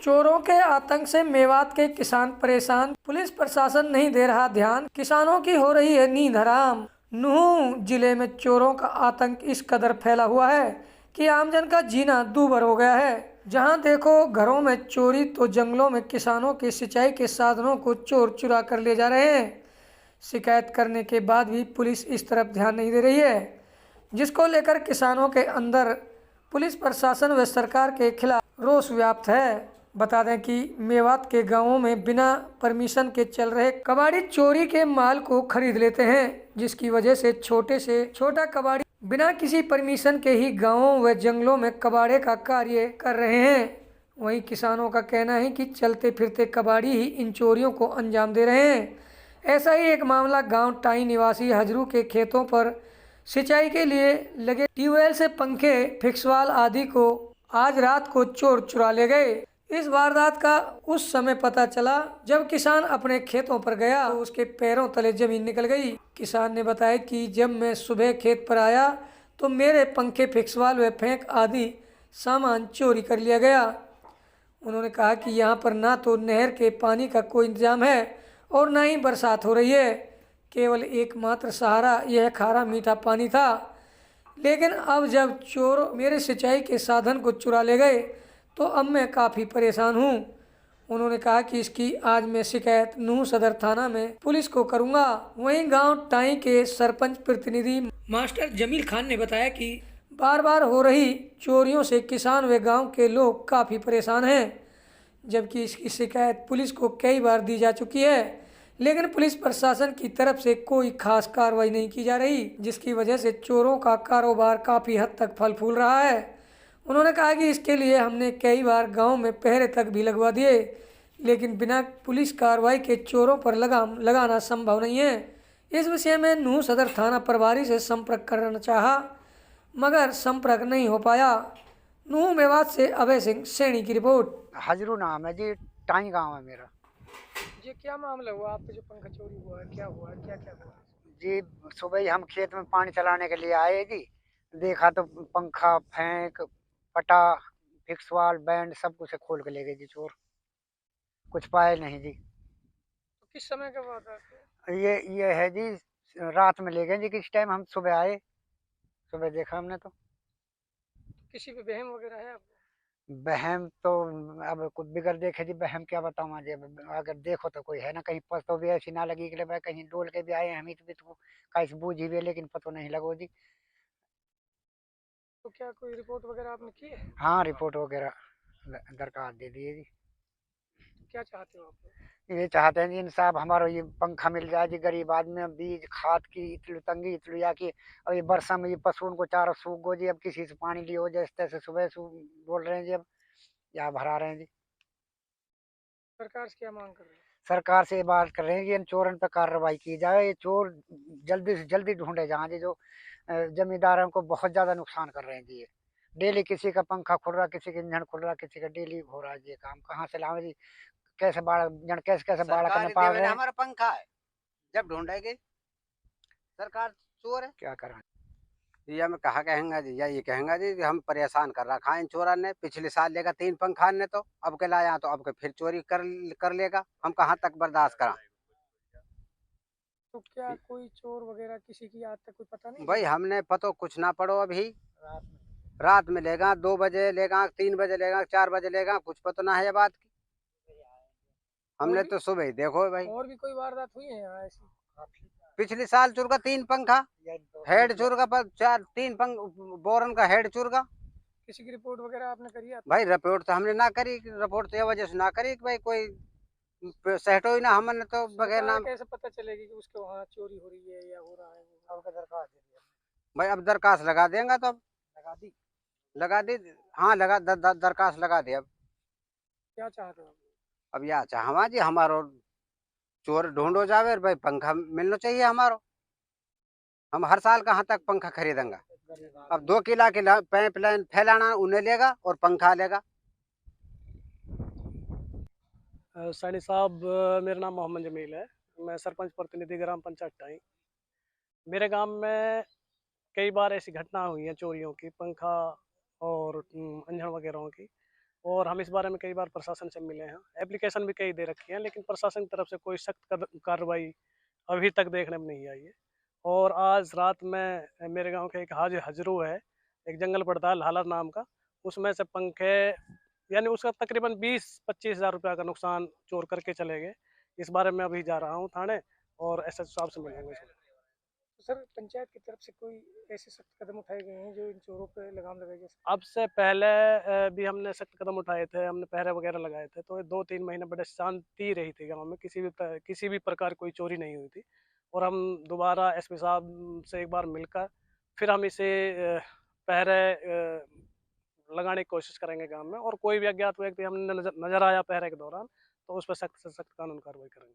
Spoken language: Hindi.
चोरों के आतंक से मेवात के किसान परेशान, पुलिस प्रशासन नहीं दे रहा ध्यान, किसानों की हो रही है नींद हराम। नूह जिले में चोरों का आतंक इस कदर फैला हुआ है कि आमजन का जीना दूभर हो गया है। जहां देखो घरों में चोरी तो जंगलों में किसानों के सिंचाई के साधनों को चोर चुरा कर ले जा रहे हैं। शिकायत करने के बाद भी पुलिस इस तरफ ध्यान नहीं दे रही है, जिसको लेकर किसानों के अंदर पुलिस प्रशासन व सरकार के खिलाफ रोष व्याप्त है। बता दें कि मेवात के गांवों में बिना परमिशन के चल रहे कबाड़ी चोरी के माल को खरीद लेते हैं, जिसकी वजह से छोटे से छोटा कबाड़ी बिना किसी परमिशन के ही गांवों व जंगलों में कबाड़े का कार्य कर रहे हैं। वहीं किसानों का कहना है कि चलते फिरते कबाड़ी ही इन चोरियों को अंजाम दे रहे हैं। ऐसा ही एक मामला गांव टाई निवासी हजरू के खेतों पर सिंचाई के लिए लगे ट्यूबवेल से पंखे, फिक्सवाल आदि को आज रात को चोर चुरा ले गए। इस वारदात का उस समय पता चला जब किसान अपने खेतों पर गया तो उसके पैरों तले जमीन निकल गई। किसान ने बताया कि जब मैं सुबह खेत पर आया तो मेरे पंखे, फिक्सवाल व फैंक आदि सामान चोरी कर लिया गया। उन्होंने कहा कि यहाँ पर ना तो नहर के पानी का कोई इंतजाम है और ना ही बरसात हो रही है। केवल एकमात्र सहारा यह खारा मीठा पानी था। लेकिन अब जब चोर मेरे सिंचाई के साधन को चुरा ले गए तो अब मैं काफ़ी परेशान हूँ। उन्होंने कहा कि इसकी आज मैं शिकायत नूह सदर थाना में पुलिस को करूँगा। वहीं गांव टाई के सरपंच प्रतिनिधि मास्टर जमील खान ने बताया कि बार बार हो रही चोरियों से किसान व गांव के लोग काफ़ी परेशान हैं, जबकि इसकी शिकायत पुलिस को कई बार दी जा चुकी है, लेकिन पुलिस प्रशासन की तरफ से कोई खास कार्रवाई नहीं की जा रही, जिसकी वजह से चोरों का कारोबार काफ़ी हद तक फल फूल रहा है। उन्होंने कहा कि इसके लिए हमने कई बार गांव में पहरे तक भी लगवा दिए, लेकिन बिना पुलिस कार्रवाई के चोरों पर लगाम लगाना संभव नहीं है। इस विषय में नूह सदर थाना प्रभारी से संपर्क करना चाहा, मगर संपर्क नहीं हो पाया। नूह मेवात से अभय सिंह सैनी की रिपोर्ट। हजरू नाम है जी, टाई गांव है मेरा ये क्या मामला हुआ? आपका जो पंखा चोरी हुआ है, क्या हुआ, क्या क्या हुआ? जी। सुबह ही हम खेत में पानी चलाने के लिए आए जी, देखा तो पंखा, फैंक, पटा, फिक्सवाल, बैंड सब कुछ खोल के ले गए जी चोर। कुछ पाए नहीं जी। तो किस समय का बात है? ये है जी, रात में ले गए जी। किस टाइम हम सुबह आए, सुबह देखा हमने तो। किसी पे बहम वगैरह है आपको? बहम तो अब कुछ बिगड़ देखे जी, बहम क्या बताऊँ जी। अब अगर देखो तो कोई है ना, कहीं पतो भी ऐसी ना लगी कि भाई कहीं डोल के भी आए हैं, हम तो कहीं बूझी भी है, लेकिन पतो नहीं लगो जी। तो क्या कोई रिपोर्ट वगैरह आपने की है? हाँ, रिपोर्ट वगैरह दरकार दे दिए जी। क्या चाहते हो आप? ये चाहते हैं जी इंसाफ, हमारा ये पंखा मिल जाए जी। गरीब आदमी में बीज खाद की इतनी तंगी इतनी या कि अब ये वर्षा में ये पशुओं को चारा सूख गो जी। अब किसी से पानी लियो जैसे तैसे सुबह बोल रहे हैं जी। अब या भरा रहे हैं जी। सरकार से क्या मांग कर रहे हैं? सरकार से ये बात कर रहे हैं कि इन चोरन पर कार्रवाई की जाए। ये चोर जल्दी से जल्दी ढूंढे जहाँ जी, जो जमींदारों को बहुत ज्यादा नुकसान कर रहे हैं जी। ये डेली किसी का पंखा खुल रहा, किसी का इंजन खुल रहा, किसी का डेली हो रहा है जी। ये काम कहाँ से लावे जी? कैसे बाढ़ जन कैसे कैसे बाढ़ करने सरकारी पाल देवे रहे ने हैं। हमारा पंखा है, जब ढूंढेगी सरकार चोर है। क्या करें? जी हमें कहा कहेंगा जी, या ये कहेंगा जी कि हम परेशान कर रखा है इन चोरा ने। पिछले साल लेगा 3 पंखा ने, तो अब के लाया तो अब के फिर चोरी कर लेगा। हम कहाँ तक बर्दाश्त करा? तो क्या कोई चोर वगैरह किसी की आज तक कोई पता नहीं भाई चला? हमने पतो कुछ ना पड़ो अभी। रात में लेगा, 2 बजे लेगा, 3 बजे लेगा, 4 बजे लेगा, कुछ पता ना है ये बात की। हमने तो सुबह ही देखो भाई। और भी कोई वारदात हुई है यहाँ ऐसी? पिछले साल चुर का 3 पंखा, हेड चुर का 3 बोरन का हेड चुर का। किसी की रिपोर्ट वगैरह आपने करी है? भाई रिपोर्ट तो हमने ना करी। रिपोर्ट तो ये वजह से ना करी कि भाई कोई सहटो ही ना हमने तो बगैर सरकार नाम। कैसे पता चलेगी कि उसके वहाँ चोरी हो रही है या हो रहा है? वो आपका दरखास्त दे दिया? भाई अब दरखास्त लगा देंगे तो अब लगा दी? लगा दी। हाँ लगा दरखास्त लगा दे अब। क्या चाहते हो आप? अब या चाहवा जी हमारो चोर ढूंढो जावे और भाई पंखा मिलना चाहिए हमारो। हम हर साल कहाँ तक पंखा खरीदेंगे? अब 2 किला के पाइप लाइन फैलाना उन्हें लेगा और पंखा लेगा। सैनी साहब, मेरा नाम मोहम्मद जमील है। मैं सरपंच प्रतिनिधि ग्राम पंचायत टाई। मेरे गांव में कई बार ऐसी घटना हुई है चोरियों की, पंखा और इंजन वगैरह की। और हम इस बारे में कई बार प्रशासन से मिले हैं, एप्लीकेशन भी कई दे रखी है, लेकिन प्रशासन की तरफ से कोई सख्त कार्रवाई अभी तक देखने में नहीं आई है। और आज रात में मेरे गांव के एक हजरू है, एक जंगल पड़ता है लाला नाम का, उसमें से पंखे यानी उसका तकरीबन 20-25 हज़ार रुपये का नुकसान चोर करके चले गए। इस बारे में अभी जा रहा हूँ थाने और एसएच साहब से मिलेंगे। तो सर पंचायत की तरफ से कोई ऐसे सख्त कदम उठाए गए हैं जो इन चोरों पे लगाम लगाई जा सके? अब से पहले भी हमने सख्त कदम उठाए थे, हमने पहरे वगैरह लगाए थे, तो 2-3 महीने बड़े शांति रही थी गांव में, किसी भी प्रकार कोई चोरी नहीं हुई थी। और हम दोबारा एसपी साहब से एक बार मिलकर फिर हम इसे पहरे लगाने की कोशिश करेंगे गांव में, और कोई भी अज्ञात व्यक्ति हमने नजर आया पहरे के दौरान तो उस पर सख्त से सख्त कानून कार्रवाई करेंगे।